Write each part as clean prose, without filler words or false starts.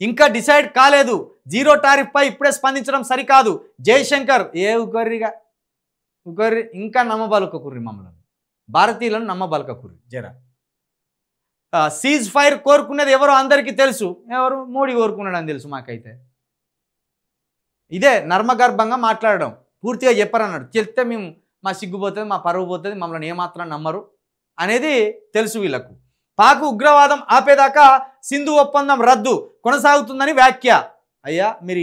ఇంకా డిసైడ్ కాలేదు. Zero tariff పై ఇప్పుడే స్పందించడం సరికాదు. జయశంకర్ ఉగర్రి ఇంకా నమ్మబలకకుర్రి, మమ్మల్ని భారతీయులను నమ్మబలకకుర్రి జరా. సీజ్ ఫైర్ కోరుకునేది ఎవరో అందరికీ తెలుసు. ఎవరు? మోడీ కోరుకున్నాడని తెలుసు మాకైతే. ఇదే నర్మగర్భంగా మాట్లాడడం. పూర్తిగా చెప్పరన్నాడు. చెప్తే మేము మా సిగ్గుపోతుంది, మా పరువు పోతుంది, మమ్మల్ని ఏమాత్రం నమ్మరు అనేది తెలుసు వీళ్ళకు. పాక్ ఉగ్రవాదం ఆపేదాకా సింధు ఒప్పందం రద్దు కొనసాగుతుందని వ్యాఖ్య. అయ్యా, మీరు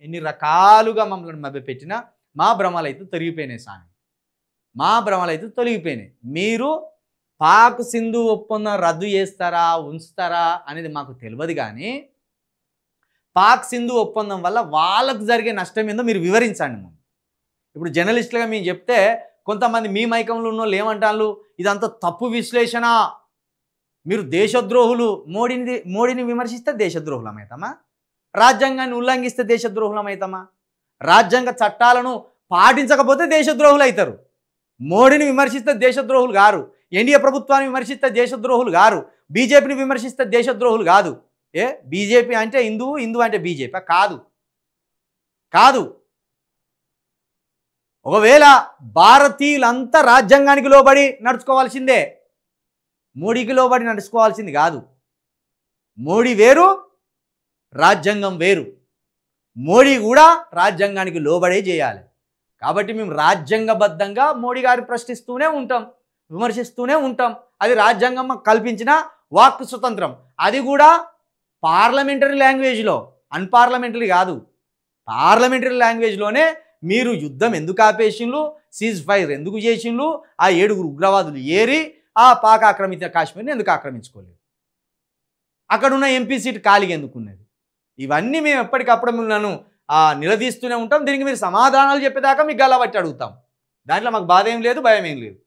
ఎన్ని రకాలుగా మమ్మల్ని మభ్యపెట్టినా మా భ్రమలు అయితే తొలగిపోయినాయి స్వామి, మా భ్రమలు అయితే తొలగిపోయినాయి. మీరు పాక్ సింధు ఒప్పందం రద్దు చేస్తారా ఉంచుతారా అనేది మాకు తెలియదు, కానీ పాక్ సింధు ఒప్పందం వల్ల వాళ్ళకు జరిగే నష్టం ఏందో మీరు వివరించండి. ఇప్పుడు జర్నలిస్టులుగా మేము చెప్తే కొంతమంది మీ మైకంలో ఉన్న వాళ్ళు ఏమంటారు, ఇదంతా తప్పు విశ్లేషణ, మీరు దేశద్రోహులు. మోడీని విమర్శిస్తే దేశద్రోహులం అవుతామా? రాజ్యాంగాన్ని ఉల్లంఘిస్తే దేశద్రోహులం అవుతామా? రాజ్యాంగ చట్టాలను పాటించకపోతే దేశద్రోహులు అవుతారు. మోడీని విమర్శిస్తే దేశద్రోహులు గారు, ఎన్డీఏ ప్రభుత్వాన్ని విమర్శిస్తే దేశద్రోహులు గారు, బీజేపీని విమర్శిస్తే దేశద్రోహులు కాదు. బీజేపీ అంటే హిందువు, హిందువు అంటే బీజేపీ కాదు. ఒకవేళ భారతీయులంతా రాజ్యాంగానికి లోబడి నడుచుకోవాల్సిందే, మోడీకి లోబడి నడుచుకోవాల్సింది కాదు. మోడీ వేరు, రాజ్యాంగం వేరు. మోడీ కూడా రాజ్యాంగానికి లోబడే చేయాలి. కాబట్టి మేము రాజ్యాంగబద్ధంగా మోడీ గారిని ప్రశ్నిస్తూనే ఉంటాం, విమర్శిస్తూనే ఉంటాం. అది రాజ్యాంగం కల్పించిన వాక్ స్వతంత్రం. అది కూడా పార్లమెంటరీ లాంగ్వేజ్లో, అన్పార్లమెంటరీ కాదు, పార్లమెంటరీ లాంగ్వేజ్లోనే. మీరు యుద్ధం ఎందుకు ఆపేసిండ్రు, సీజ్ ఫైర్ ఎందుకు చేసిండ్రు, ఆ 7 ఉగ్రవాదులు ఏరి ఆ పాక్ ఆక్రమిత కాశ్మీర్ని ఎందుకు ఆక్రమించుకోలేదు, అక్కడున్న ఎంపీ సీట్ ఖాళీగా ఎందుకున్నది, ఇవన్నీ మేము ఎప్పటికప్పుడు మిమ్మల్ని నిలదీస్తూనే ఉంటాం. దీనికి మీరు సమాధానాలు చెప్పేదాకా మీకు గల్లబట్టి అడుగుతాం. దాంట్లో మాకు బాధ ఏం లేదు, భయం ఏం లేదు.